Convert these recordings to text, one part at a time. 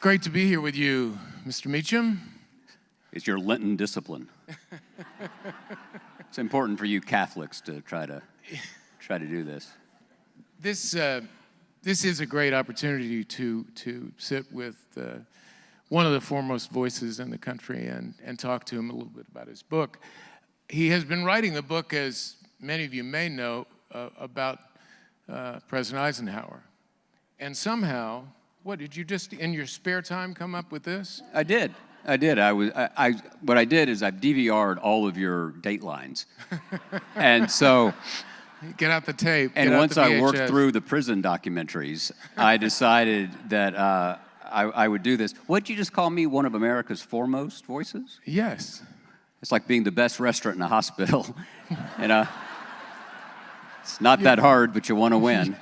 great to be here with you, Mr. Meacham. It's your Lenten discipline. It's important for you Catholics to try to do this. This is a great opportunity to sit with one of the foremost voices in the country and talk to him a little bit about his book. He has been writing a book, as many of you may know, about President Eisenhower. And somehow, what, did you just in your spare time come up with this? I did. What I did is I've DVR'd all of your Datelines. And so... Get out the tape. And once I worked through the prison documentaries, I decided that I would do this. What did you just call me, one of America's foremost voices? Yes. It's like being the best restaurant in a hospital. You know, it's not that hard, but you want to win.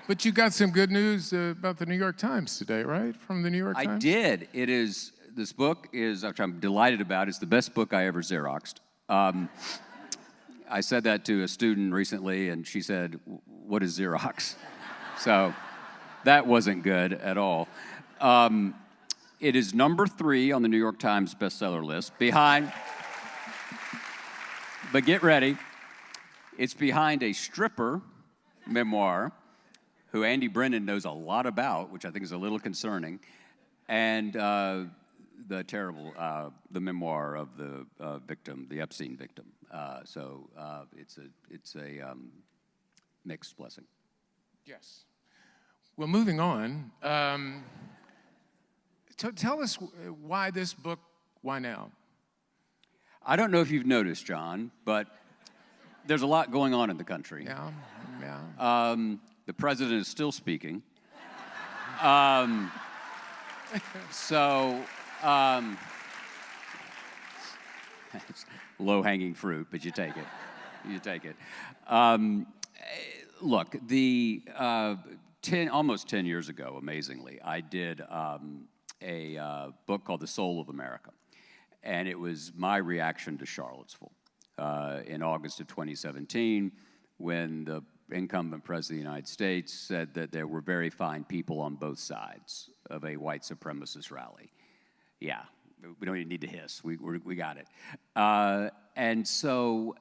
But you got some good news about the New York Times today, right? From the New York Times? I did. This book is, which I'm delighted about, it's the best book I ever Xeroxed. I said that to a student recently, and she said, "What is Xerox?" So that wasn't good at all. It is number 3 on the New York Times bestseller list, behind, but get ready, it's behind a stripper memoir who Andy Brennan knows a lot about, which I think is a little concerning, and the memoir of the victim, the Epstein victim. So it's a mixed blessing. Yes. Well, moving on. Tell us why this book, why now? I don't know if you've noticed, John, but there's a lot going on in the country. Yeah. The president is still speaking. It's low-hanging fruit, but you take it. You take it. Look, almost 10 years ago, amazingly, I did a book called The Soul of America, and it was my reaction to Charlottesville in August of 2017, when the incumbent president of the United States said that there were very fine people on both sides of a white supremacist rally. Yeah. We don't even need to hiss. We got it. And so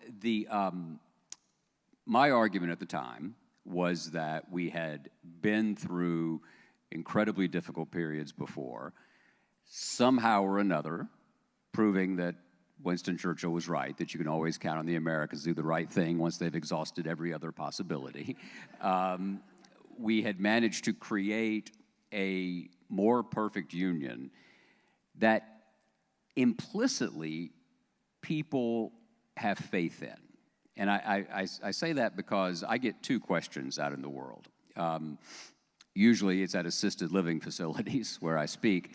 my argument at the time was that we had been through incredibly difficult periods before, somehow or another, proving that Winston Churchill was right, that you can always count on the Americans to do the right thing once they've exhausted every other possibility. We had managed to create a more perfect union that implicitly people have faith in. And I say that because I get 2 questions out in the world. Usually it's at assisted living facilities where I speak.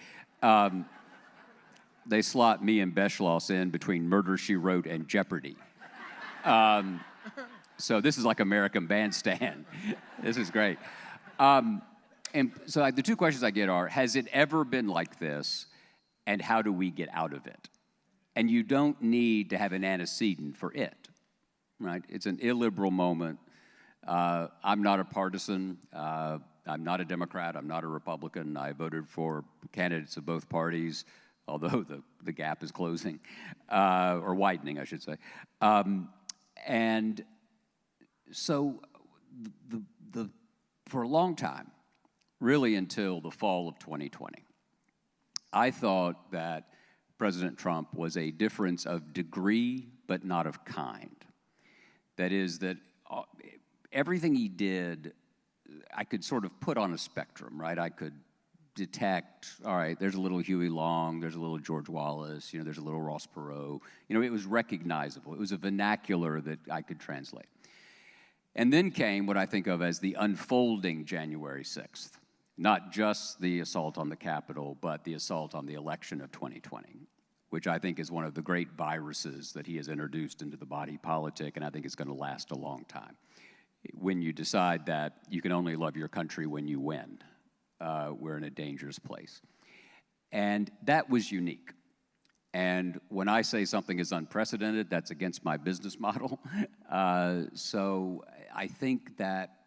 They slot me and Beschloss in between Murder, She Wrote and Jeopardy. So this is like American Bandstand. This is great. And so the 2 questions I get are, has it ever been like this? And how do we get out of it? And you don't need to have an antecedent for it, right? It's an illiberal moment. I'm not a partisan. I'm not a Democrat. I'm not a Republican. I voted for candidates of both parties, although the gap is closing, or widening, I should say. And so for a long time, really until the fall of 2020, I thought that President Trump was a difference of degree, but not of kind. That is, that everything he did, I could sort of put on a spectrum, right? I could detect, all right, there's a little Huey Long, there's a little George Wallace, there's a little Ross Perot. It was recognizable. It was a vernacular that I could translate. And then came what I think of as the unfolding January 6th. Not just the assault on the Capitol, but the assault on the election of 2020, which I think is one of the great viruses that he has introduced into the body politic, and I think it's going to last a long time. When you decide that you can only love your country when you win, we're in a dangerous place. And that was unique. And when I say something is unprecedented, that's against my business model. So I think that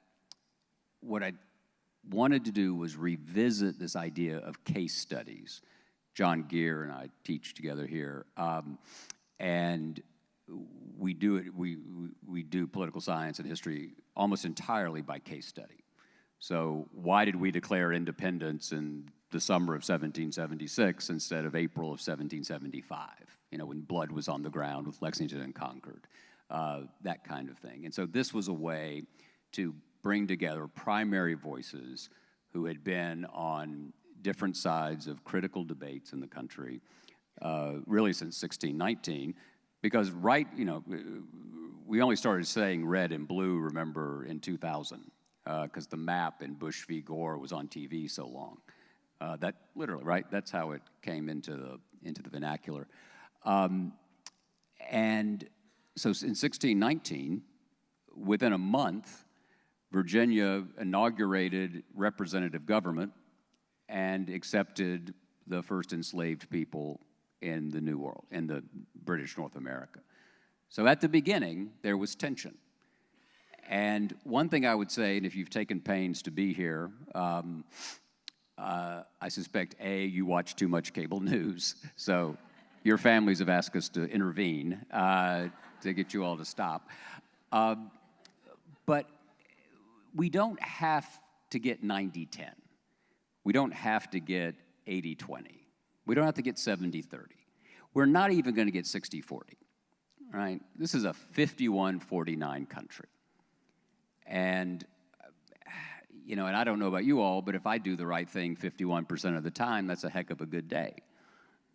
what I wanted to do was revisit this idea of case studies. John Gear and I teach together here, and we do it. We do political science and history almost entirely by case study. So why did we declare independence in the summer of 1776 instead of April of 1775? You know, when blood was on the ground with Lexington and Concord, that kind of thing. And so this was a way to bring together primary voices who had been on different sides of critical debates in the country, really since 1619, because we only started saying red and blue, remember, in 2000, because the map in Bush v. Gore was on TV so long. That literally, right? That's how it came into the vernacular. And so in 1619, within a month, Virginia inaugurated representative government and accepted the first enslaved people in the New World, in the British North America. So at the beginning, there was tension. And one thing I would say, and if you've taken pains to be here, I suspect, A, you watch too much cable news. So your families have asked us to intervene to get you all to stop. But we don't have to get 90-10. We don't have to get 80-20. We don't have to get 70-30. We're not even going to get 60-40, right? This is a 51-49 country. And, and I don't know about you all, but if I do the right thing 51% of the time, that's a heck of a good day.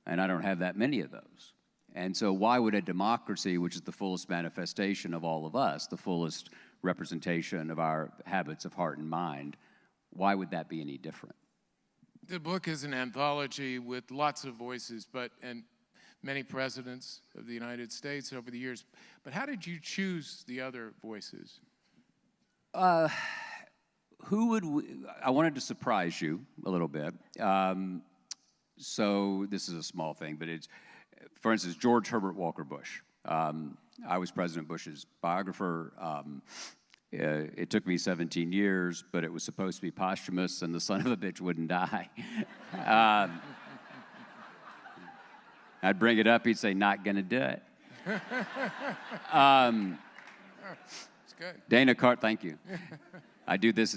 And I don't have that many of those. And so why would a democracy, which is the fullest manifestation of all of us, the fullest representation of our habits of heart and mind, why would that be any different? The book is an anthology with lots of voices, and many presidents of the United States over the years. But how did you choose the other voices? I wanted to surprise you a little bit. So this is a small thing, but it's, for instance, George Herbert Walker Bush. I was President Bush's biographer. It took me 17 years, but it was supposed to be posthumous, and the son of a bitch wouldn't die. I'd bring it up, he'd say, not gonna do it. It's good. Dana Carvey, thank you. I do this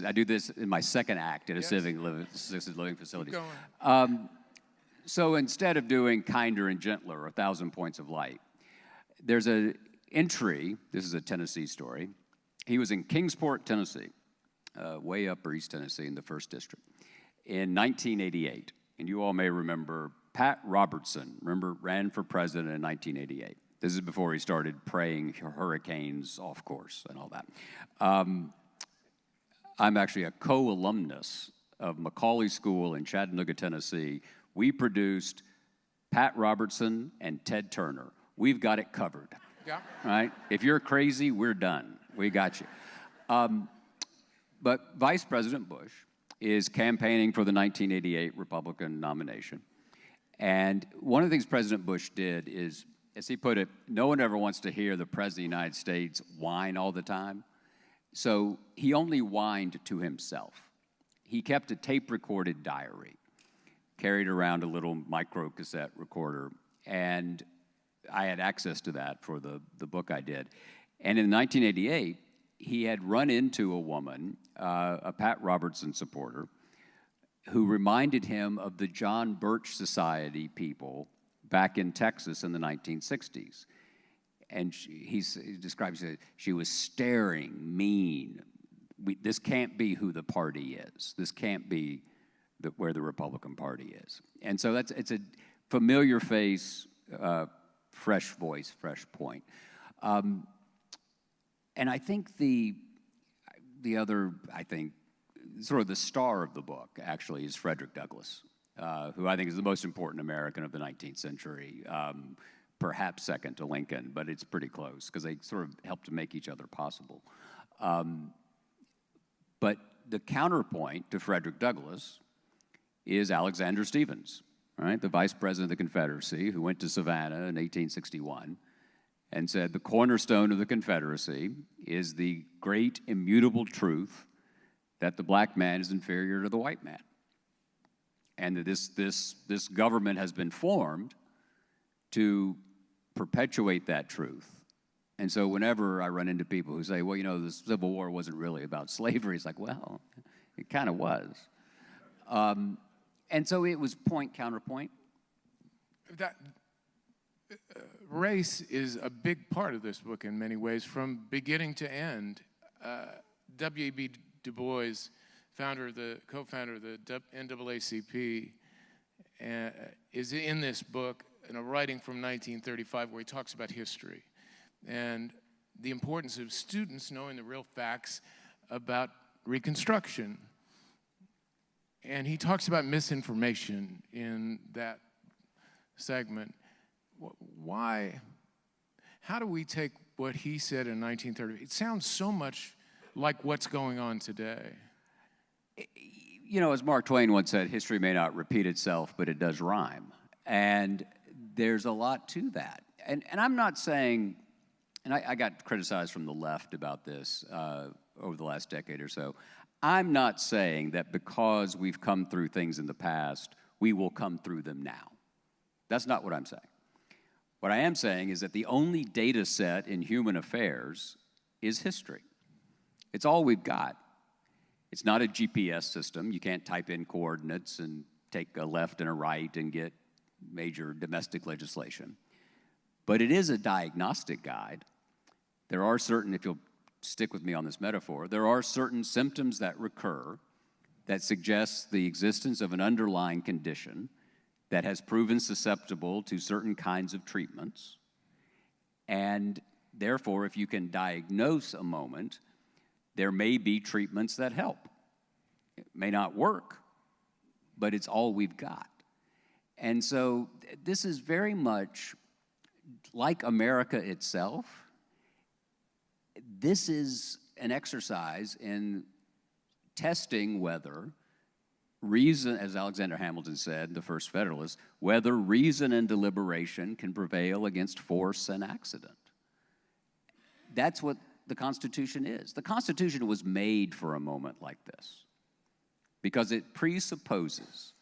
in my second act at a assisted living facility. Keep going. So instead of doing Kinder and Gentler, 1,000 Points of Light, there's an entry, this is a Tennessee story. He was in Kingsport, Tennessee, way upper East Tennessee in the 1st District, in 1988. And you all may remember Pat Robertson, ran for president in 1988. This is before he started praying hurricanes off course and all that. I'm actually a co-alumnus of Macaulay School in Chattanooga, Tennessee. We produced Pat Robertson and Ted Turner. We've got it covered. Yeah. Right? If you're crazy, we're done. We got you. But Vice President Bush is campaigning for the 1988 Republican nomination. And one of the things President Bush did is, as he put it, no one ever wants to hear the President of the United States whine all the time. So he only whined to himself. He kept a tape-recorded diary, carried around a little micro-cassette recorder, and I had access to that for the book I did. And in 1988, he had run into a woman, a Pat Robertson supporter, who reminded him of the John Birch Society people back in Texas in the 1960s. And he describes it, she was staring, mean. This can't be who the party is. This can't be where the Republican Party is. And so it's a familiar face, fresh voice, fresh point. And I think the other, sort of the star of the book, actually, is Frederick Douglass, who I think is the most important American of the 19th century, perhaps second to Lincoln, but it's pretty close, because they sort of helped to make each other possible. But the counterpoint to Frederick Douglass is Alexander Stephens, right, the Vice President of the Confederacy, who went to Savannah in 1861 and said, the cornerstone of the Confederacy is the great immutable truth that the black man is inferior to the white man, and that this government has been formed to perpetuate that truth. And so whenever I run into people who say, well, you know, the Civil War wasn't really about slavery, it's like, well, it kind of was. And so it was point, counterpoint. That race is a big part of this book in many ways, from beginning to end. W.E.B. Du Bois, co-founder of the NAACP, is in this book, in a writing from 1935 where he talks about history and the importance of students knowing the real facts about Reconstruction. And he talks about misinformation in that segment. How do we take what he said in 1930? It sounds so much like what's going on today. You know, as Mark Twain once said, history may not repeat itself, but it does rhyme. And there's a lot to that. And I'm not saying, and I got criticized from the left about this over the last decade or so. I'm not saying that because we've come through things in the past, we will come through them now. That's not what I'm saying. What I am saying is that the only data set in human affairs is history. It's all we've got. It's not a GPS system. You can't type in coordinates and take a left and a right and get major domestic legislation. But it is a diagnostic guide. There are certain, if you'll stick with me on this metaphor, there are certain symptoms that recur that suggest the existence of an underlying condition that has proven susceptible to certain kinds of treatments. And therefore, if you can diagnose a moment, there may be treatments that help. It may not work, but it's all we've got. And so this is very much like America itself. This is an exercise in testing whether reason, as Alexander Hamilton said, the first Federalist, whether reason and deliberation can prevail against force and accident. That's what the Constitution is. The Constitution was made for a moment like this because it presupposes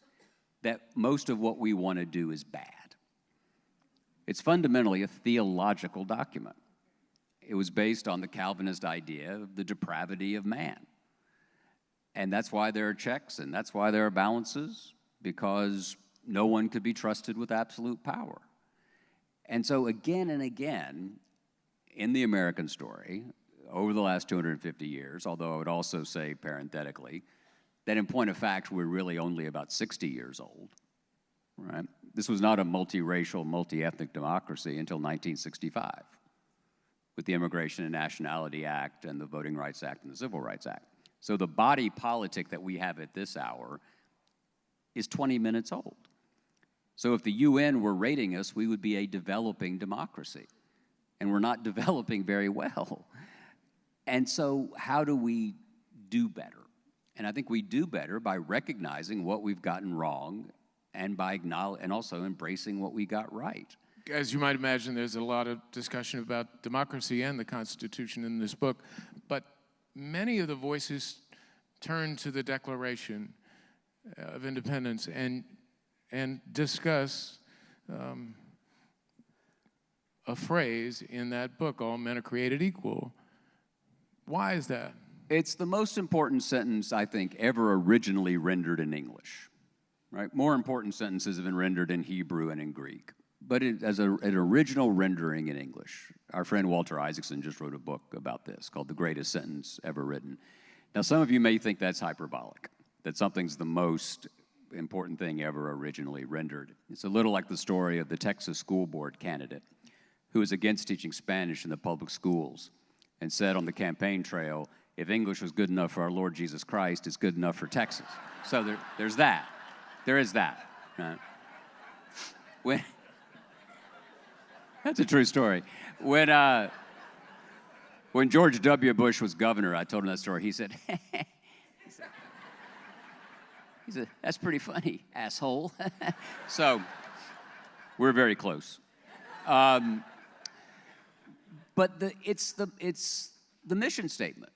that most of what we want to do is bad. It's fundamentally a theological document. It was based on the Calvinist idea of the depravity of man. And that's why there are checks and that's why there are balances, because no one could be trusted with absolute power. And so again and again, in the American story, over the last 250 years, although I would also say parenthetically, that in point of fact, we're really only about 60 years old, right? This was not a multiracial, multi-ethnic democracy until 1965, with the Immigration and Nationality Act and the Voting Rights Act and the Civil Rights Act. So the body politic that we have at this hour is 20 minutes old. So if the UN were rating us, we would be a developing democracy. And we're not developing very well. And so how do we do better? And I think we do better by recognizing what we've gotten wrong and by and also embracing what we got right. As you might imagine, there's a lot of discussion about democracy and the Constitution in this book, but many of the voices turn to the Declaration of Independence and discuss a phrase in that book, all men are created equal. Why is that? It's the most important sentence, I think, ever originally rendered in English, right? More important sentences have been rendered in Hebrew and in Greek. But as an original rendering in English, our friend Walter Isaacson just wrote a book about this called The Greatest Sentence Ever Written. Now, some of you may think that's hyperbolic, that something's the most important thing ever originally rendered. It's a little like the story of the Texas school board candidate who was against teaching Spanish in the public schools and said on the campaign trail, if English was good enough for our Lord Jesus Christ, it's good enough for Texas. So there's that. There is that. That's a true story. When George W. Bush was governor, I told him that story. He said, that's pretty funny, asshole. So we're very close. But it's the mission statement,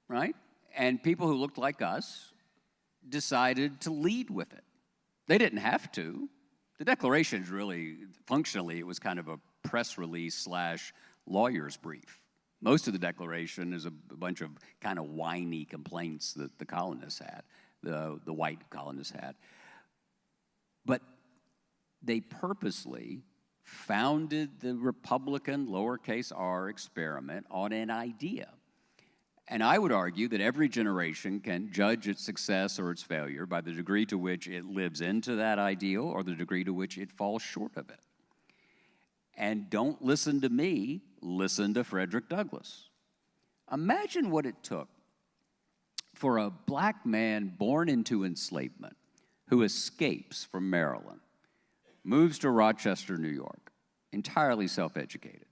right? And people who looked like us decided to lead with it. They didn't have to. The Declaration is really, functionally, it was kind of a press release / lawyer's brief. Most of the Declaration is a bunch of kind of whiny complaints that the colonists had, the white colonists had. But they purposely founded the Republican lowercase r experiment on an idea. And I would argue that every generation can judge its success or its failure by the degree to which it lives into that ideal or the degree to which it falls short of it. And don't listen to me, listen to Frederick Douglass. Imagine what it took for a black man born into enslavement who escapes from Maryland, moves to Rochester, New York, entirely self-educated,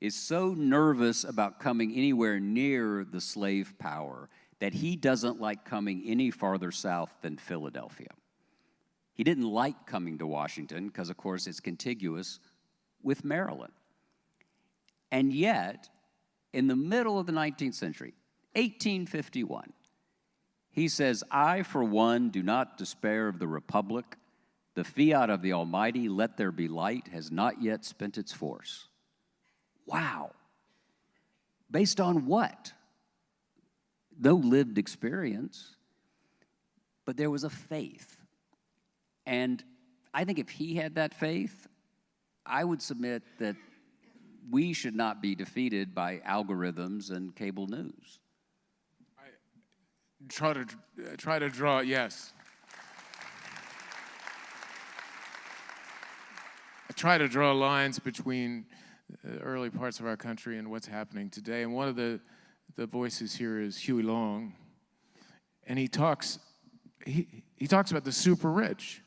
is so nervous about coming anywhere near the slave power that he doesn't like coming any farther south than Philadelphia. He didn't like coming to Washington because, of course, it's contiguous with Maryland. And yet, in the middle of the 19th century, 1851, he says, "I, for one, do not despair of the Republic. The fiat of the Almighty, let there be light, has not yet spent its force." Wow. Based on what? No lived experience, but there was a faith. And I think if he had that faith, I would submit that we should not be defeated by algorithms and cable news. Try to draw, yes. I try to draw lines between early parts of our country and what's happening today. And one of the voices here is Huey Long. And he talks about the super rich.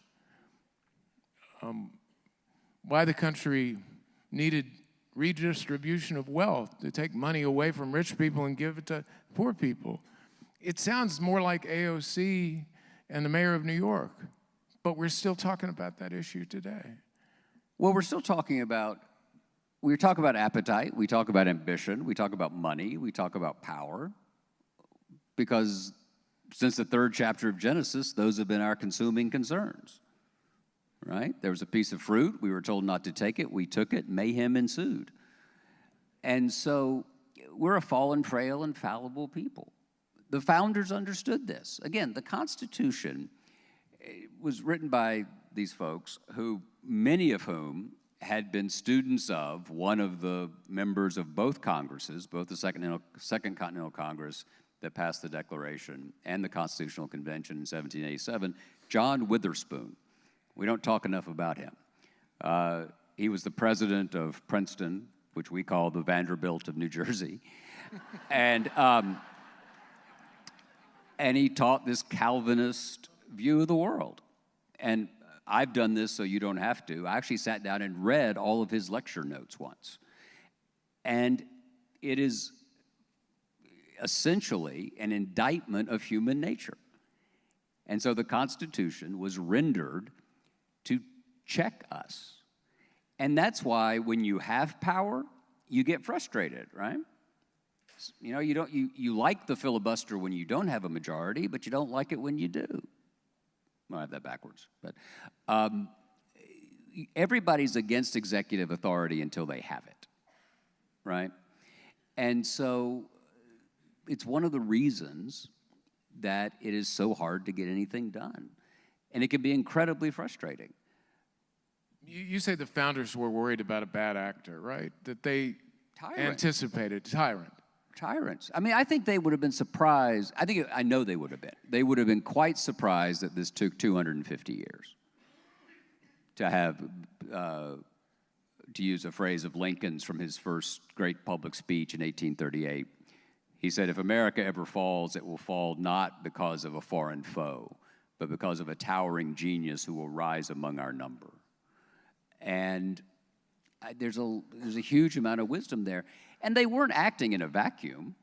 Why the country needed redistribution of wealth, to take money away from rich people and give it to poor people. It sounds more like AOC and the mayor of New York, but we're still talking about that issue today. Well, we talk about appetite, we talk about ambition, we talk about money, we talk about power, because since the 3rd chapter of Genesis, those have been our consuming concerns, right? There was a piece of fruit, we were told not to take it, we took it, mayhem ensued. And so we're a fallen, frail, and fallible people. The founders understood this. Again, the Constitution was written by these folks who, many of whom had been students of one of the members of both Congresses, both the Second Continental Congress that passed the Declaration and the Constitutional Convention in 1787, John Witherspoon. We don't talk enough about him. He was the president of Princeton, which we call the Vanderbilt of New Jersey. And he taught this Calvinist view of the world. And I've done this so you don't have to. I actually sat down and read all of his lecture notes once. And it is essentially an indictment of human nature. And so the Constitution was rendered to check us. And that's why when you have power, you get frustrated, right? You know, you like the filibuster when you don't have a majority, but you don't like it when you do. Well, I have that backwards. But everybody's against executive authority until they have it, right? And so it's one of the reasons that it is so hard to get anything done. And it can be incredibly frustrating. You say the founders were worried about a bad actor, right? That they anticipated tyrants. I mean, I think they would have been surprised. I know they would have been. They would have been quite surprised that this took 250 years to have, to use a phrase of Lincoln's from his first great public speech in 1838. He said, "If America ever falls, it will fall not because of a foreign foe, but because of a towering genius who will rise among our number." And there's a huge amount of wisdom there. And they weren't acting in a vacuum,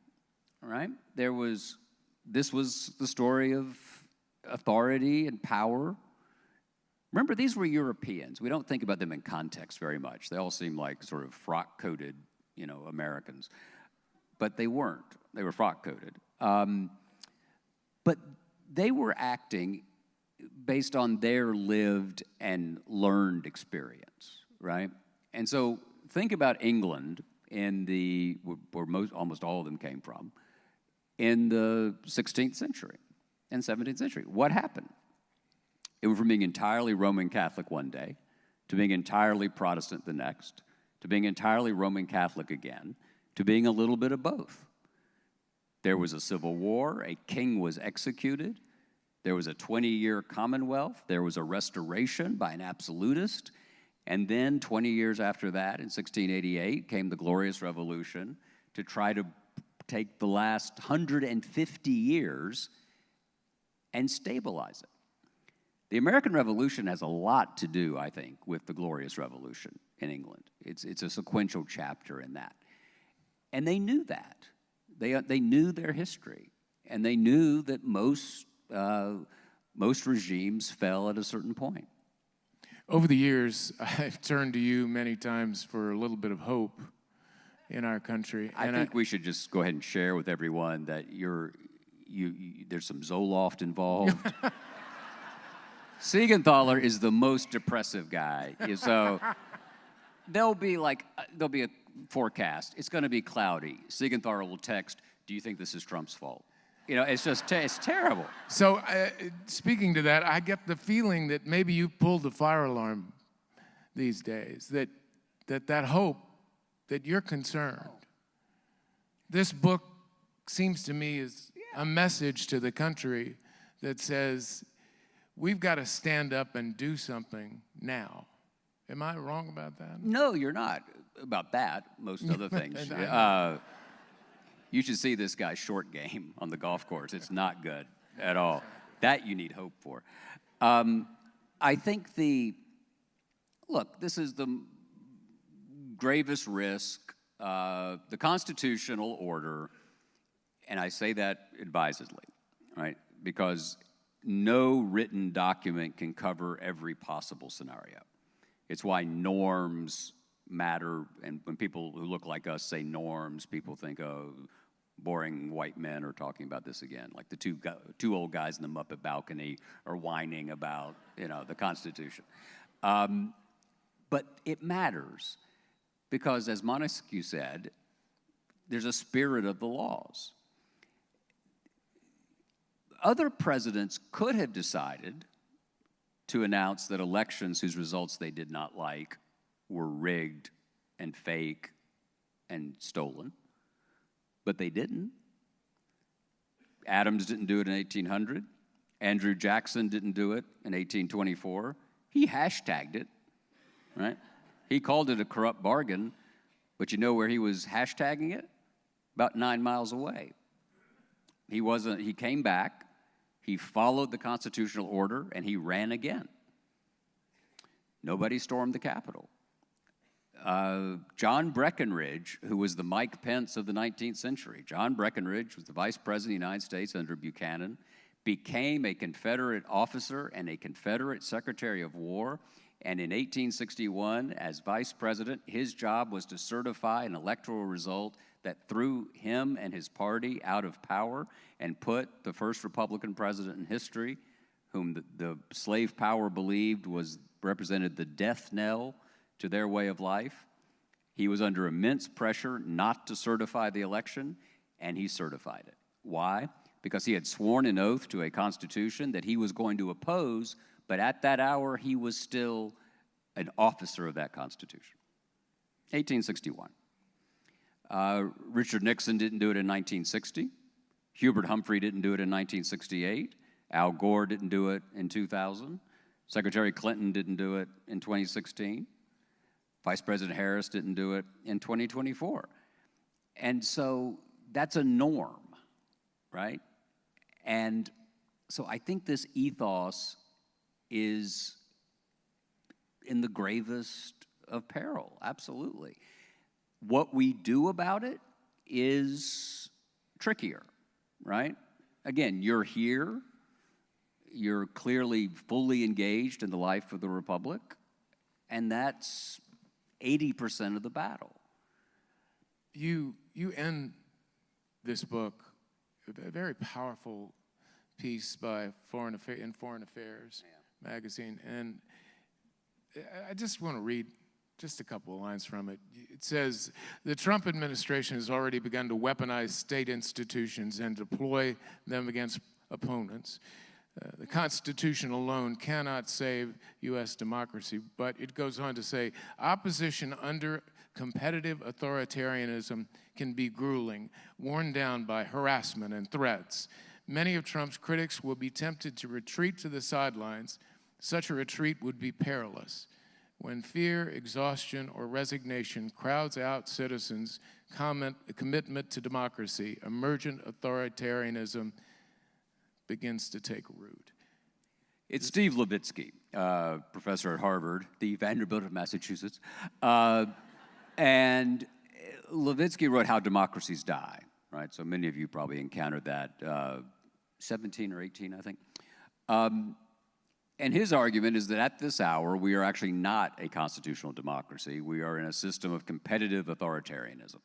right? This was the story of authority and power. Remember, these were Europeans. We don't think about them in context very much. They all seem like sort of frock-coated, Americans. but they weren't. They were frock-coated. But they were acting based on their lived and learned experience, right? And so think about England where almost all of them came from, in the 16th century and 17th century. What happened? It went from being entirely Roman Catholic one day to being entirely Protestant the next, to being entirely Roman Catholic again, to being a little bit of both. There was a civil war, a king was executed, there was a 20-year Commonwealth, there was a restoration by an absolutist, and then 20 years after that, in 1688, came the Glorious Revolution to try to take the last 150 years and stabilize it. The American Revolution has a lot to do, I think, with the Glorious Revolution in England. It's a sequential chapter in that. And they knew that. They knew their history, and they knew that most regimes fell at a certain point. Over the years, I've turned to you many times for a little bit of hope in our country. I think we should just go ahead and share with everyone that there's some Zoloft involved. Seigenthaler is the most depressive guy. So there'll be a forecast. It's going to be cloudy. Seigenthaler will text, "Do you think this is Trump's fault?" It's terrible. So speaking to that, I get the feeling that maybe you pulled the fire alarm these days, that hope, that you're concerned. This book seems to me is a message to the country that says, we've got to stand up and do something now. Am I wrong about that? No, you're not. About that, most other things. You should see this guy's short game on the golf course. It's not good at all. That you need hope for. I think this is the gravest risk, the constitutional order, and I say that advisedly, right? Because no written document can cover every possible scenario. It's why norms matter, and when people who look like us say norms, people think, oh, boring white men are talking about this again, like the two old guys in the Muppet balcony are whining about, the Constitution. But it matters because, as Montesquieu said, there's a spirit of the laws. Other presidents could have decided to announce that elections whose results they did not like were rigged and fake and stolen, but they didn't. Adams didn't do it in 1800. Andrew Jackson didn't do it in 1824. He hashtagged it, right? He called it a corrupt bargain, but you know where he was hashtagging it? About 9 miles away. He came back, he followed the constitutional order, and he ran again. Nobody stormed the Capitol. John Breckinridge, who was the Mike Pence of the 19th century, John Breckinridge was the vice president of the United States under Buchanan, became a Confederate officer and a Confederate Secretary of War, and in 1861, as vice president, his job was to certify an electoral result that threw him and his party out of power and put the first Republican president in history, whom the slave power believed represented the death knell to their way of life. He was under immense pressure not to certify the election, and he certified it. Why? Because he had sworn an oath to a constitution that he was going to oppose, but at that hour, he was still an officer of that constitution. 1861. Richard Nixon didn't do it in 1960. Hubert Humphrey didn't do it in 1968. Al Gore didn't do it in 2000. Secretary Clinton didn't do it in 2016. Vice President Harris didn't do it in 2024. And so that's a norm, right? And so I think this ethos is in the gravest of peril, absolutely. What we do about it is trickier, right? Again, you're here. You're clearly fully engaged in the life of the Republic, and that's 80% of the battle. You end this book, a very powerful piece by Foreign Affairs magazine, and I just want to read just a couple of lines from it. It says, the Trump administration has already begun to weaponize state institutions and deploy them against opponents. The Constitution alone cannot save U.S. democracy, but it goes on to say, opposition under competitive authoritarianism can be grueling, worn down by harassment and threats. Many of Trump's critics will be tempted to retreat to the sidelines. Such a retreat would be perilous. When fear, exhaustion, or resignation crowds out citizens' commitment to democracy, emergent authoritarianism begins to take root. It's Steve Levitsky, professor at Harvard, the Vanderbilt of Massachusetts. And Levitsky wrote How Democracies Die, right? So many of you probably encountered that, 17 or 18, I think. And his argument is that at this hour, we are actually not a constitutional democracy. We are in a system of competitive authoritarianism,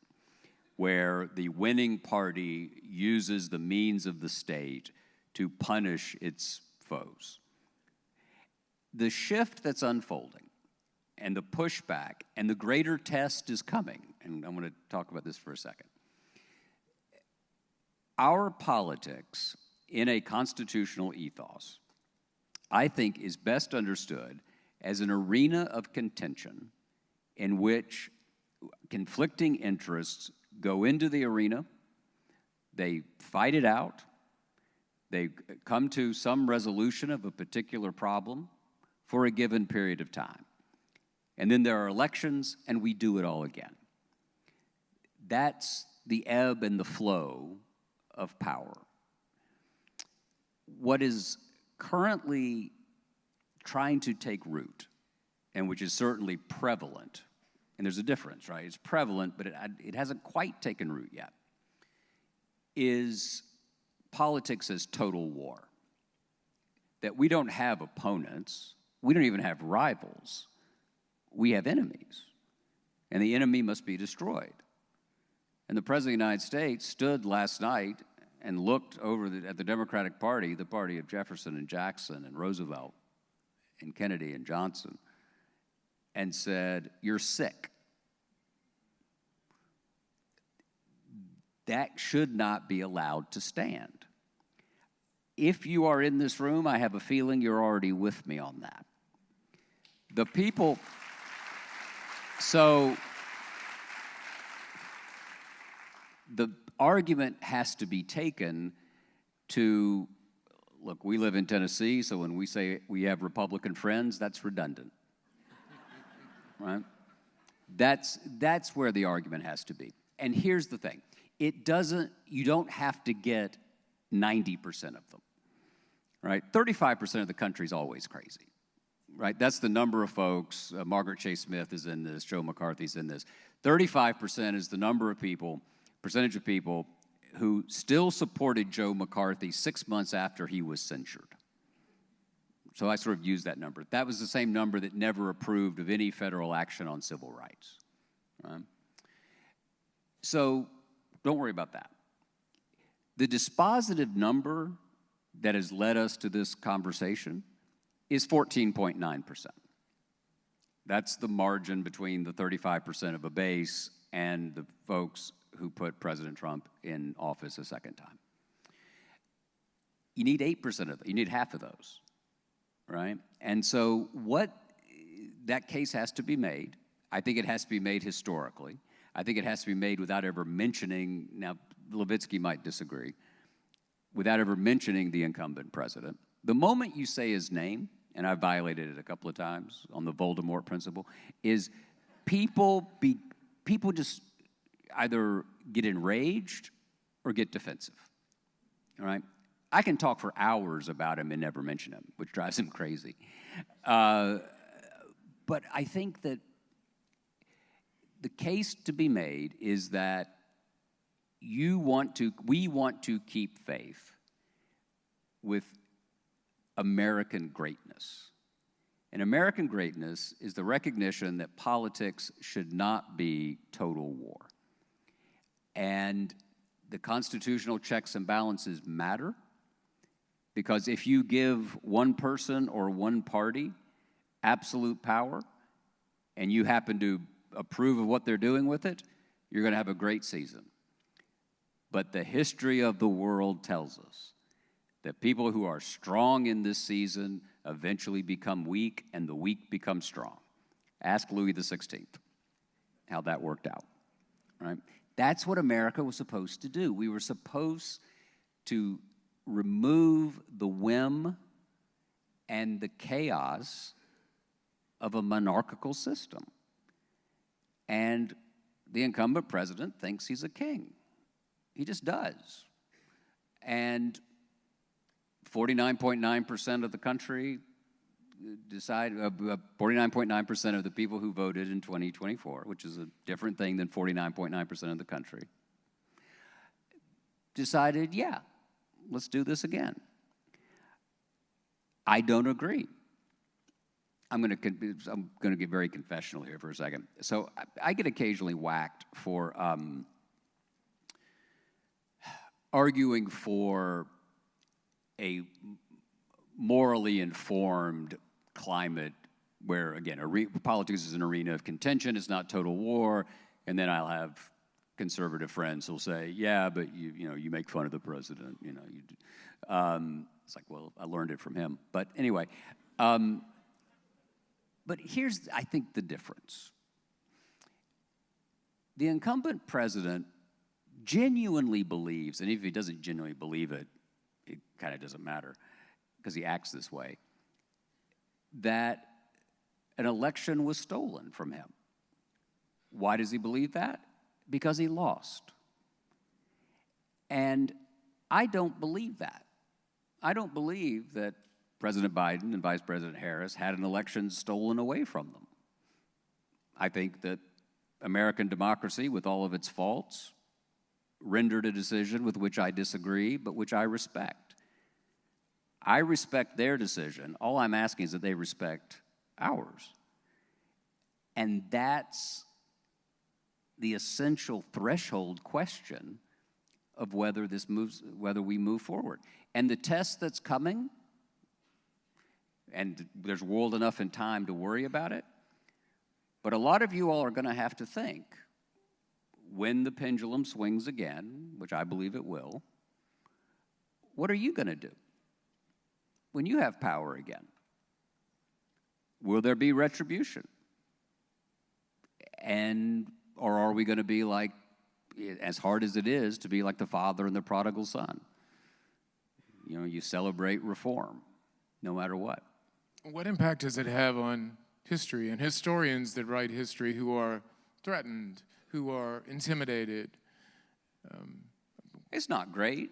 where the winning party uses the means of the state to punish its foes. The shift that's unfolding and the pushback and the greater test is coming, and I'm going to talk about this for a second. Our politics in a constitutional ethos, I think, is best understood as an arena of contention in which conflicting interests go into the arena, they fight it out, they come to some resolution of a particular problem for a given period of time. And then there are elections, and we do it all again. That's the ebb and the flow of power. What is currently trying to take root, and which is certainly prevalent, and there's a difference, right? It's prevalent, but it hasn't quite taken root yet, is politics as total war. That we don't have opponents, we don't even have rivals, we have enemies, and the enemy must be destroyed. And the President of the United States stood last night and looked over at the Democratic Party, the party of Jefferson and Jackson and Roosevelt and Kennedy and Johnson, and said, "You're sick." That should not be allowed to stand. If you are in this room, I have a feeling you're already with me on that. The people, so the argument has to be taken to, look, we live in Tennessee, so when we say we have Republican friends, that's redundant, right? That's where the argument has to be. And here's the thing. You don't have to get 90% of them, right? 35% of the country is always crazy, right? That's the number of folks. Margaret Chase Smith is in this. Joe McCarthy's in this. 35% is the number of people, percentage of people who still supported Joe McCarthy 6 months after he was censured. So I sort of used that number. That was the same number that never approved of any federal action on civil rights, right? So don't worry about that. The dispositive number that has led us to this conversation is 14.9%. That's the margin between the 35% of a base and the folks who put President Trump in office a second time. You need 8% of them. You need half of those, right? And so that case has to be made. I think it has to be made historically. I think it has to be made without ever mentioning, now Levitsky might disagree, without ever mentioning the incumbent president. The moment you say his name, and I violated it a couple of times on the Voldemort principle, is people just either get enraged or get defensive, all right? I can talk for hours about him and never mention him, which drives him crazy. But I think that the case to be made is that we want to keep faith with American greatness. And American greatness is the recognition that politics should not be total war. And the constitutional checks and balances matter, because if you give one person or one party absolute power and you happen to approve of what they're doing with it, you're going to have a great season. But the history of the world tells us that people who are strong in this season eventually become weak, and the weak become strong. Ask Louis XVI how that worked out, right? That's what America was supposed to do. We were supposed to remove the whim and the chaos of a monarchical system. And the incumbent president thinks he's a king. He just does. And 49.9% of the country 49.9% of the people who voted in 2024, which is a different thing than 49.9% of the country, decided, yeah, let's do this again. I don't agree. I'm going to get very confessional here for a second. So I get occasionally whacked for arguing for a morally informed climate where, again, politics is an arena of contention, it's not total war, and then I'll have conservative friends who'll say, yeah, but you make fun of the president, it's like, well, I learned it from him. But anyway, but here's, I think, the difference. The incumbent president genuinely believes, and if he doesn't genuinely believe it, it kind of doesn't matter because he acts this way, that an election was stolen from him. Why does he believe that? Because he lost. And I don't believe that. I don't believe that President Biden and Vice President Harris had an election stolen away from them. I think that American democracy, with all of its faults, rendered a decision with which I disagree, but which I respect. I respect their decision. All I'm asking is that they respect ours. And that's the essential threshold question of whether we move forward. And the test that's coming, and there's world enough in time to worry about it, but a lot of you all are going to have to think, when the pendulum swings again, which I believe it will, what are you going to do when you have power again? Will there be retribution? Or are we going to be like, as hard as it is to be like the father and the prodigal son? You celebrate reform, no matter what. What impact does it have on history and historians that write history who are threatened, who are intimidated? It's not great.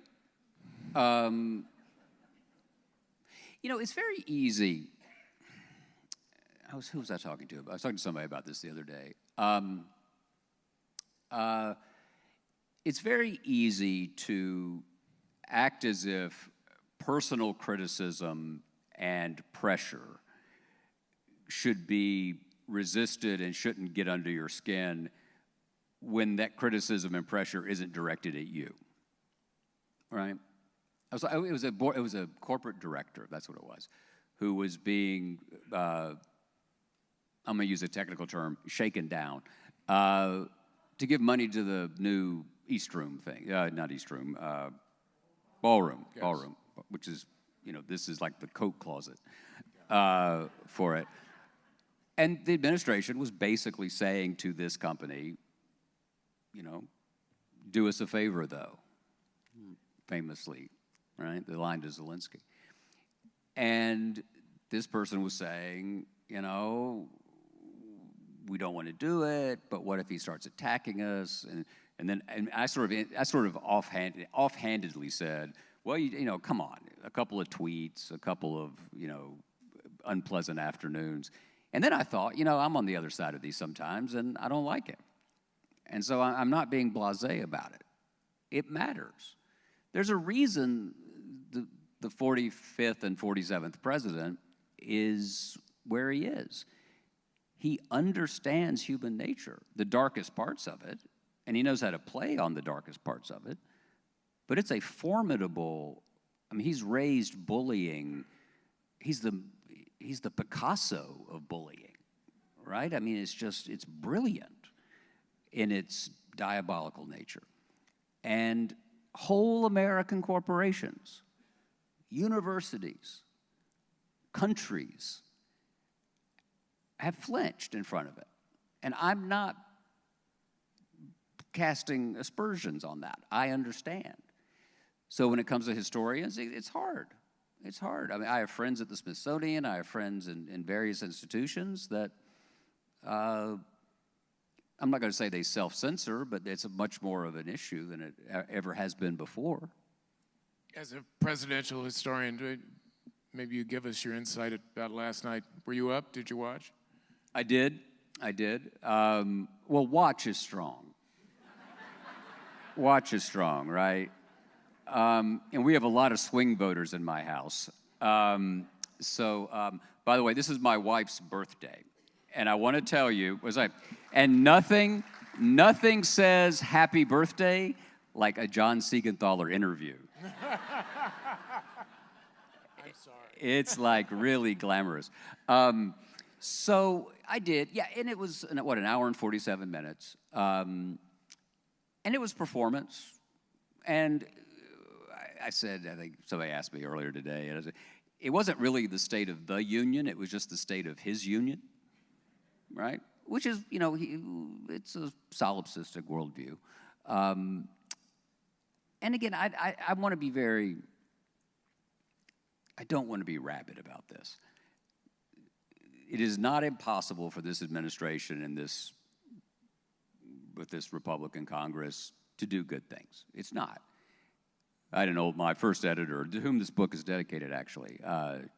It's very easy. Who was I talking to? I was talking to somebody about this the other day. It's very easy to act as if personal criticism and pressure should be resisted and shouldn't get under your skin when that criticism and pressure isn't directed at you, right? It was a corporate director, that's what it was, who was being, I'm going to use a technical term, shaken down, to give money to the new East Room thing, not East Room, ballroom, yes. Ballroom, which is, this is like the coat closet for it. And the administration was basically saying to this company, do us a favor, though, famously, right? The line to Zelensky. And this person was saying, we don't want to do it, but what if he starts attacking us? And I sort of offhandedly said, well, come on, a couple of tweets, a couple of, unpleasant afternoons. And then I thought, I'm on the other side of these sometimes, and I don't like it. And so I'm not being blasé about it. It matters. There's a reason the 45th and 47th president is where he is. He understands human nature, the darkest parts of it, and he knows how to play on the darkest parts of it, but it's a formidable, I mean, he's raised bullying. He's the Picasso of bullying, right? I mean, it's brilliant in its diabolical nature. And whole American corporations, universities, countries have flinched in front of it. And I'm not casting aspersions on that. I understand. So when it comes to historians, it's hard. It's hard. I mean, I have friends at the Smithsonian. I have friends in various institutions that I'm not going to say they self-censor, but it's much more of an issue than it ever has been before. As a presidential historian, maybe you give us your insight about last night. Were you up? Did you watch? I did. Well, watch is strong. Watch is strong, right? And we have a lot of swing voters in my house. By the way, this is my wife's birthday. And I want to tell you, nothing says happy birthday like a John Siegenthaler interview. I'm sorry. It's like really glamorous. So I did, yeah, and it was, an hour and 47 minutes. And it was performance. And I said, I think somebody asked me earlier today, and I said, it wasn't really the State of the Union, it was just the state of his union, right? Which is, it's a solipsistic worldview. And again, I want to be I don't want to be rabid about this. It is not impossible for this administration and with this Republican Congress to do good things. It's not. I had my first editor, to whom this book is dedicated actually,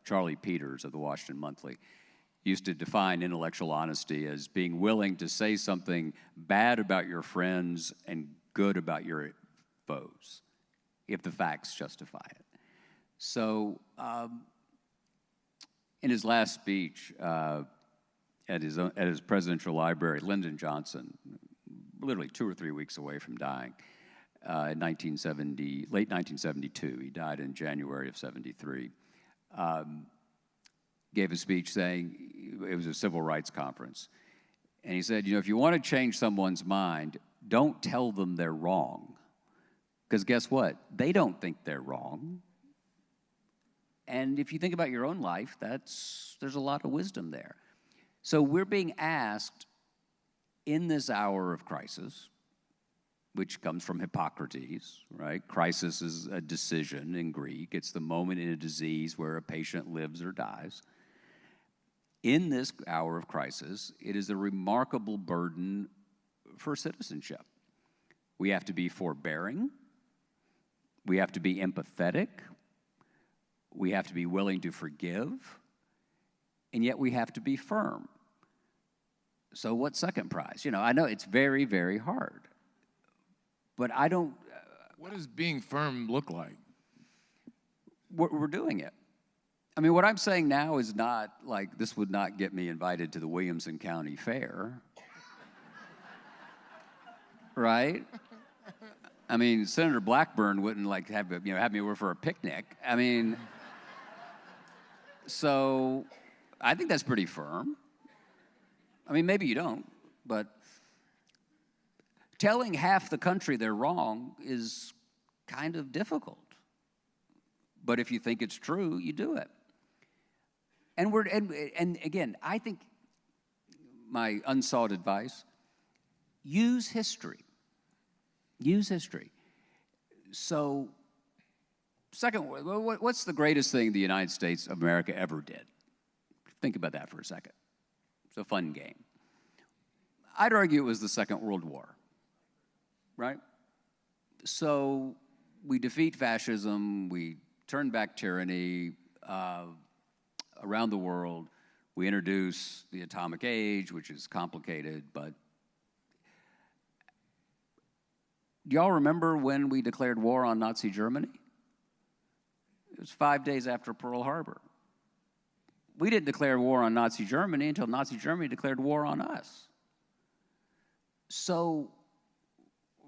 Charlie Peters of the Washington Monthly, used to define intellectual honesty as being willing to say something bad about your friends and good about your foes, if the facts justify it. So, in his last speech at his presidential library, Lyndon Johnson, literally 2 or 3 weeks away from dying, in late 1972, he died in January of 73, gave a speech saying, it was a civil rights conference, and he said, if you want to change someone's mind, don't tell them they're wrong, because guess what? They don't think they're wrong. And if you think about your own life, there's a lot of wisdom there. So we're being asked in this hour of crisis, which comes from Hippocrates, right? Crisis is a decision in Greek. It's the moment in a disease where a patient lives or dies. In this hour of crisis, it is a remarkable burden for citizenship. We have to be forbearing. We have to be empathetic. We have to be willing to forgive. And yet we have to be firm. So what's second prize? I know it's very, very hard. But I don't... what does being firm look like? We're doing it. I mean, what I'm saying now is not like this would not get me invited to the Williamson County Fair. Right? I mean, Senator Blackburn wouldn't have me over for a picnic. I mean, so I think that's pretty firm. I mean, maybe you don't, but telling half the country they're wrong is kind of difficult. But if you think it's true, you do it. And again, I think my unsought advice, use history. Use history. So, second, what's the greatest thing the United States of America ever did? Think about that for a second. It's a fun game. I'd argue it was the Second World War, right? So we defeat fascism, we turn back tyranny around the world, we introduce the atomic age, which is complicated, but do y'all remember when we declared war on Nazi Germany? It was 5 days after Pearl Harbor. We didn't declare war on Nazi Germany until Nazi Germany declared war on us. So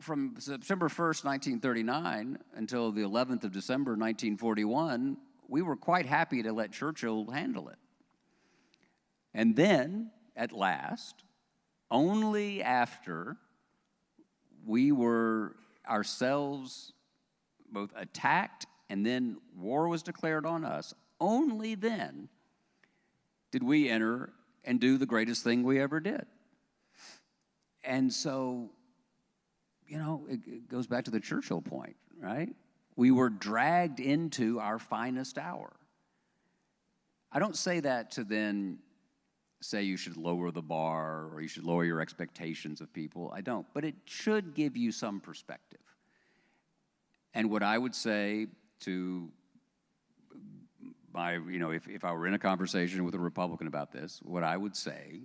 from September 1st, 1939 until the 11th of December, 1941, we were quite happy to let Churchill handle it. And then, at last, only after we were ourselves both attacked and then war was declared on us, only then did we enter and do the greatest thing we ever did. And so, it goes back to the Churchill point, right? We were dragged into our finest hour. I don't say that to then say you should lower the bar or you should lower your expectations of people. I don't. But it should give you some perspective. And what I would say to if I were in a conversation with a Republican about this, what I would say,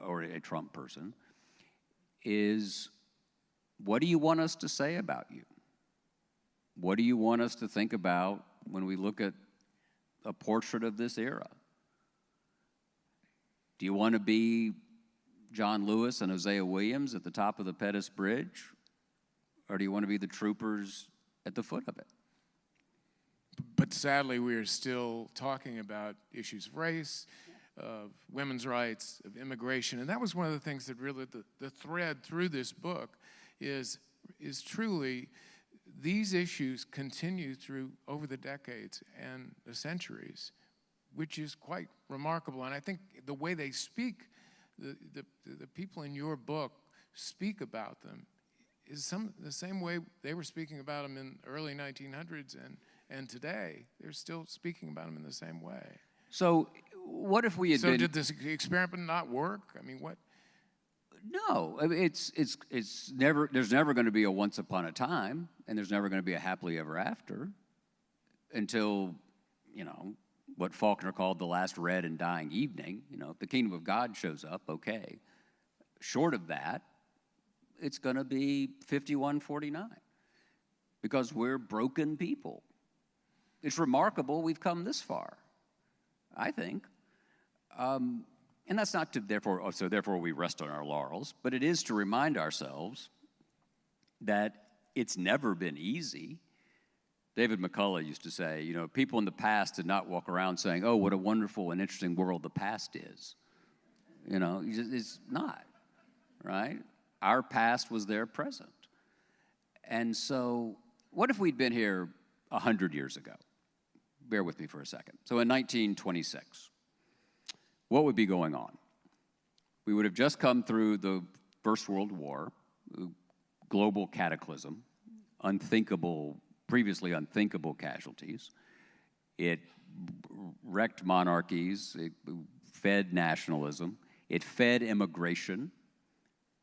or a Trump person, is, what do you want us to say about you? What do you want us to think about when we look at a portrait of this era? Do you want to be John Lewis and Hosea Williams at the top of the Pettus Bridge? Or do you want to be the troopers at the foot of it? But sadly, we are still talking about issues of race, of women's rights, of immigration. And that was one of the things that really, the thread through this book is truly these issues continue through over the decades and the centuries, which is quite remarkable. And I think the way they speak, the people in your book speak about them, is the same way they were speaking about them in the early 1900s and today. They're still speaking about them in the same way. So what if we had been... So did this experiment not work? I mean, what? No, I mean, it's never, there's never going to be a once upon a time, and there's never going to be a happily ever after until, what Faulkner called the last red and dying evening. If the kingdom of God shows up, okay. Short of that, it's going to be 51-49 because we're broken people. It's remarkable we've come this far, I think. And that's not to therefore we rest on our laurels, but it is to remind ourselves that it's never been easy. David McCullough used to say, people in the past did not walk around saying, oh, what a wonderful and interesting world the past is. It's not, right? Our past was their present. And so what if we'd been here 100 years ago? Bear with me for a second. So in 1926, what would be going on? We would have just come through the First World War, global cataclysm, previously unthinkable casualties. It wrecked monarchies, it fed nationalism, it fed immigration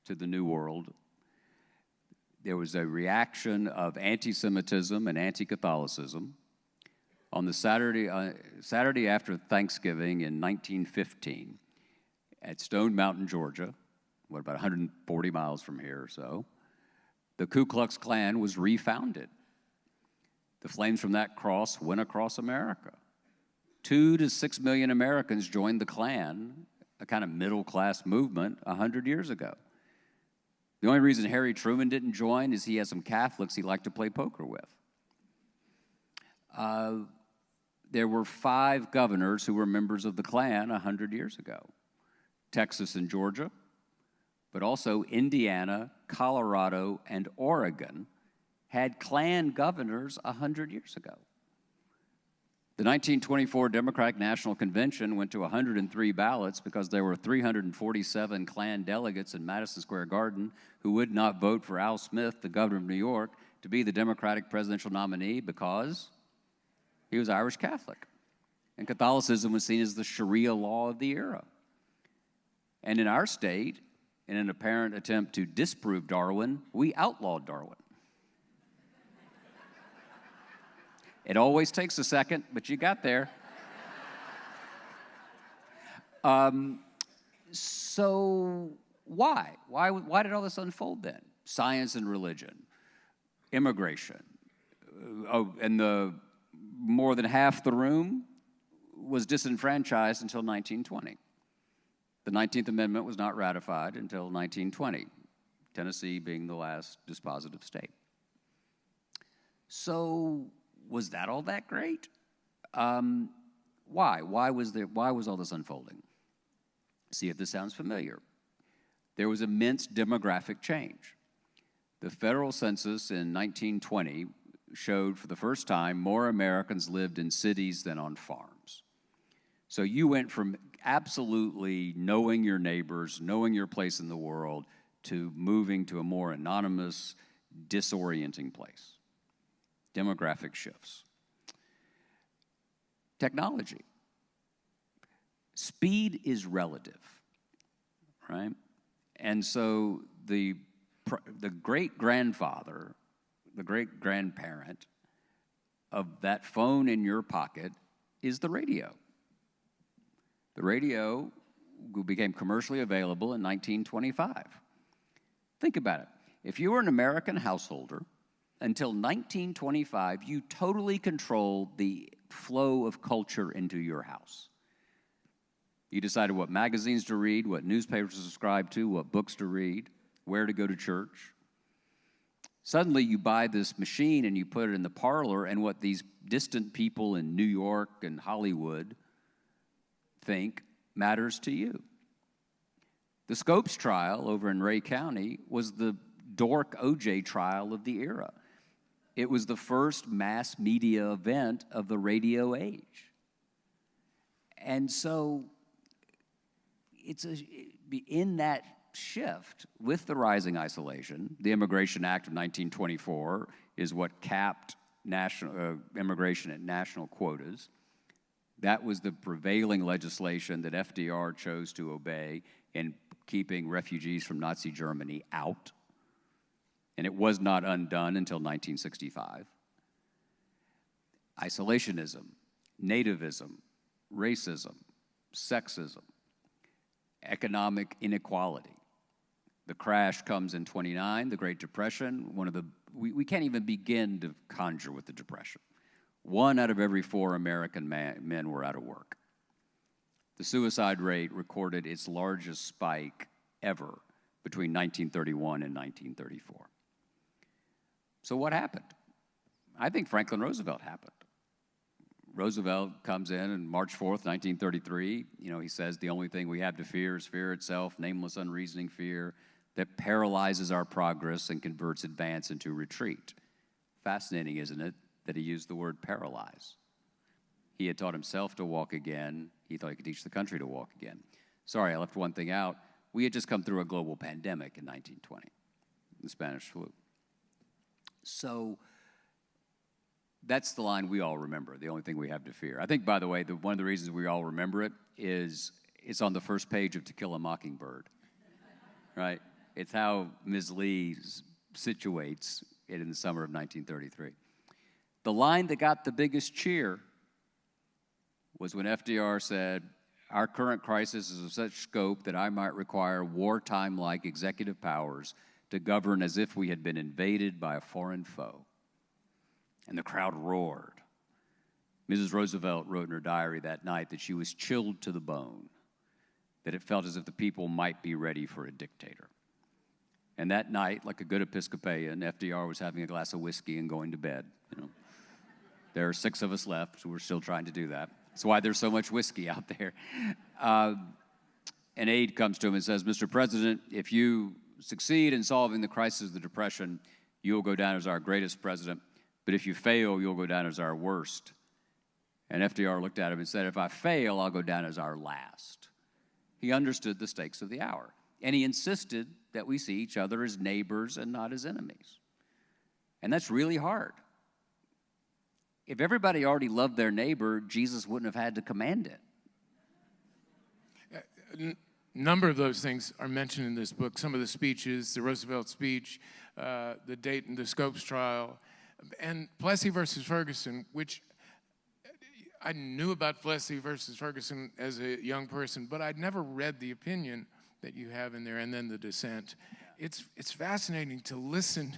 to the New World. There was a reaction of anti-Semitism and anti-Catholicism. On the Saturday after Thanksgiving in 1915, at Stone Mountain, Georgia, about 140 miles from here or so, the Ku Klux Klan was refounded. The flames from that cross went across America. 2 to 6 million Americans joined the Klan, a kind of middle-class movement, 100 years ago. The only reason Harry Truman didn't join is he had some Catholics he liked to play poker with. There were 5 governors who were members of the Klan 100 years ago. Texas and Georgia, but also Indiana, Colorado, and Oregon had Klan governors 100 years ago. The 1924 Democratic National Convention went to 103 ballots because there were 347 Klan delegates in Madison Square Garden who would not vote for Al Smith, the governor of New York, to be the Democratic presidential nominee because he was Irish Catholic. And Catholicism was seen as the Sharia law of the era. And in our state, in an apparent attempt to disprove Darwin, we outlawed Darwin. It always takes a second, but you got there. So why? Why did all this unfold then? Science and religion, immigration, and more than half the room was disenfranchised until 1920. The 19th Amendment was not ratified until 1920. Tennessee being the last dispositive state. So was that all that great? Why? Why was all this unfolding? See if this sounds familiar. There was immense demographic change. The federal census in 1920 showed for the first time more Americans lived in cities than on farms. So you went from absolutely knowing your neighbors, knowing your place in the world, to moving to a more anonymous, disorienting place. Demographic shifts. Technology. Speed is relative, right? And so the great-grandfather, the great-grandparent of that phone in your pocket is the radio. The radio became commercially available in 1925. Think about it. If you were an American householder, until 1925, you totally controlled the flow of culture into your house. You decided what magazines to read, what newspapers to subscribe to, what books to read, where to go to church. Suddenly you buy this machine and you put it in the parlor, and what these distant people in New York and Hollywood think matters to you. The Scopes trial over in Ray County was the dork OJ trial of the era. It was the first mass media event of the radio age. And so in that shift, with the rising isolation, the Immigration Act of 1924 is what capped immigration at national quotas. That was the prevailing legislation that FDR chose to obey in keeping refugees from Nazi Germany out. And it was not undone until 1965. Isolationism, nativism, racism, sexism, economic inequality. The crash comes in 29, the Great Depression. We can't even begin to conjure with the Depression. 1 out of every 4 American men were out of work. The suicide rate recorded its largest spike ever between 1931 and 1934. So what happened? I think Franklin Roosevelt happened. Roosevelt comes in on March 4th, 1933. He says the only thing we have to fear is fear itself, nameless, unreasoning fear that paralyzes our progress and converts advance into retreat. Fascinating, isn't it, that he used the word paralyze? He had taught himself to walk again. He thought he could teach the country to walk again. Sorry, I left one thing out. We had just come through a global pandemic in 1920, the Spanish flu. So that's the line we all remember, the only thing we have to fear. I think, by the way, one of the reasons we all remember it is it's on the first page of To Kill a Mockingbird, right? It's how Ms. Lee situates it in the summer of 1933. The line that got the biggest cheer was when FDR said, "Our current crisis is of such scope that I might require wartime-like executive powers to govern as if we had been invaded by a foreign foe." And the crowd roared. Mrs. Roosevelt wrote in her diary that night that she was chilled to the bone, that it felt as if the people might be ready for a dictator. And that night, like a good Episcopalian, FDR was having a glass of whiskey and going to bed. There are 6 of us left, so we're still trying to do that. That's why there's so much whiskey out there. An aide comes to him and says, "Mr. President, if you succeed in solving the crisis of the Depression, you'll go down as our greatest president. But if you fail, you'll go down as our worst." And FDR looked at him and said, "If I fail, I'll go down as our last." He understood the stakes of the hour. And he insisted that we see each other as neighbors and not as enemies. And that's really hard. If everybody already loved their neighbor, Jesus wouldn't have had to command it. A number of those things are mentioned in this book. Some of the speeches, the Roosevelt speech, the Dayton, the Scopes trial, and Plessy versus Ferguson, which I knew about Plessy versus Ferguson as a young person, but I'd never read the opinion that you have in there, and then the dissent. It's fascinating to listen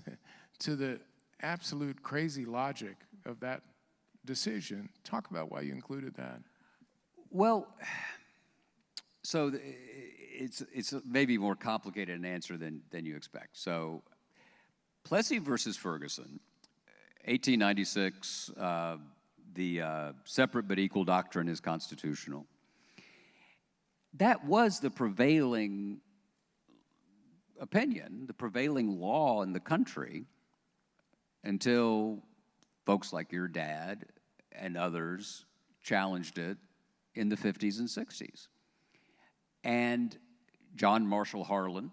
to the absolute crazy logic of that decision. Talk about why you included that. Well, so it's maybe more complicated an answer than you expect. So, Plessy versus Ferguson, 1896, the separate but equal doctrine is constitutional. That was the prevailing opinion, the prevailing law in the country until folks like your dad and others challenged it in the 50s and 60s. And John Marshall Harlan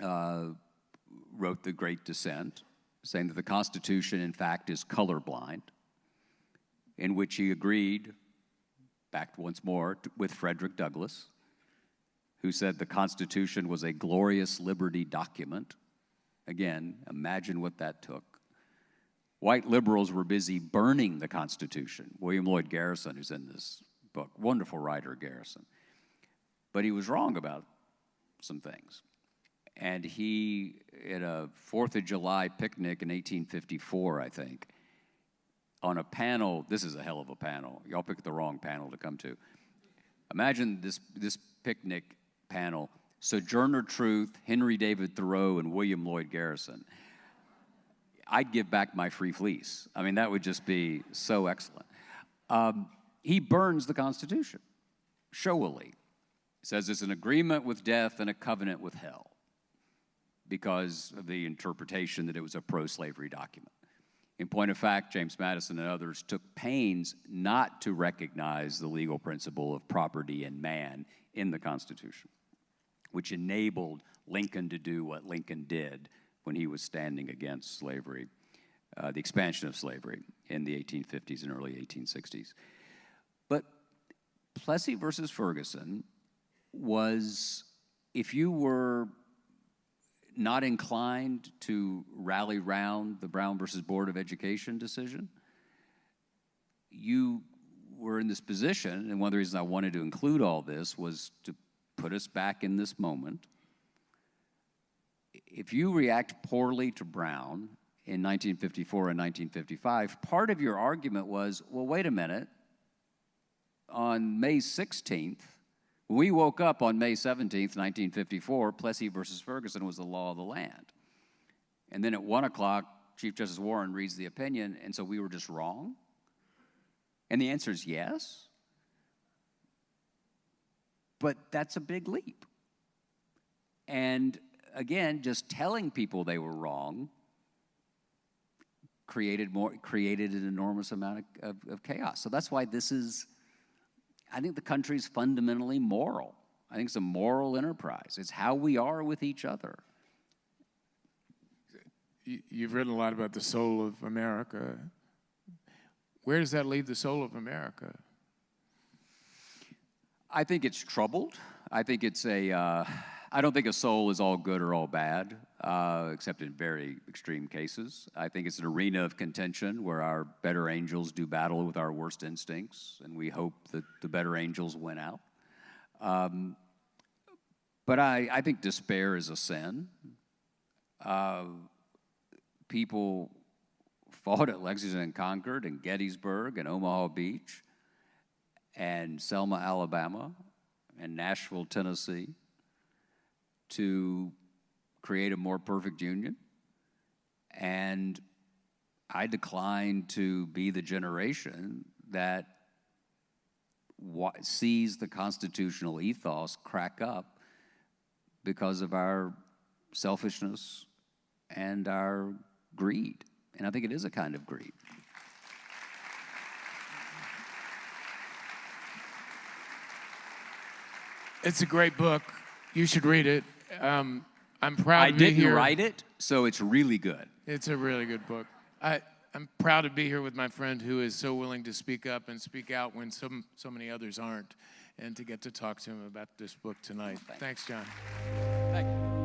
wrote The Great Dissent, saying that the Constitution, in fact, is colorblind, in which he agreed, back once more, with Frederick Douglass, who said the Constitution was a glorious liberty document. Again, imagine what that took. White liberals were busy burning the Constitution. William Lloyd Garrison, who's in this book, wonderful writer, Garrison. But he was wrong about some things. And he, at a 4th of July picnic in 1854, I think, on a panel, this is a hell of a panel. Y'all picked the wrong panel to come to. Imagine this picnic panel, Sojourner Truth, Henry David Thoreau, and William Lloyd Garrison. I'd give back my free fleece. I mean, that would just be so excellent. He burns the Constitution, showily. Says it's an agreement with death and a covenant with hell because of the interpretation that it was a pro-slavery document. In point of fact, James Madison and others took pains not to recognize the legal principle of property in man in the Constitution, which enabled Lincoln to do what Lincoln did when he was standing against slavery, the expansion of slavery in the 1850s and early 1860s. But Plessy versus Ferguson was, if you were not inclined to rally round the Brown versus Board of Education decision, you were in this position, and one of the reasons I wanted to include all this was to put us back in this moment. If you react poorly to Brown in 1954 and 1955, part of your argument was, well, wait a minute, on May 16th, when we woke up on May 17th, 1954, Plessy versus Ferguson was the law of the land. And then at 1 o'clock, Chief Justice Warren reads the opinion, and so we were just wrong? And the answer is yes. But that's a big leap. And again, just telling people they were wrong created an enormous amount of chaos. So that's why this is, I think the country's fundamentally moral. I think it's a moral enterprise. It's how we are with each other. You've written a lot about the soul of America. Where does that leave the soul of America? I think it's troubled. I think it's I don't think a soul is all good or all bad, except in very extreme cases. I think it's an arena of contention where our better angels do battle with our worst instincts, and we hope that the better angels win out. But I think despair is a sin. People fought at Lexington and Concord and Gettysburg and Omaha Beach and Selma, Alabama, and Nashville, Tennessee, to create a more perfect union. And I decline to be the generation that sees the constitutional ethos crack up because of our selfishness and our greed. And I think it is a kind of greed. It's a great book. You should read it. I'm proud to be here. I didn't write it, so it's really good. It's a really good book. I'm proud to be here with my friend who is so willing to speak up and speak out when so many others aren't, and to get to talk to him about this book tonight. Thanks, John. Thank you.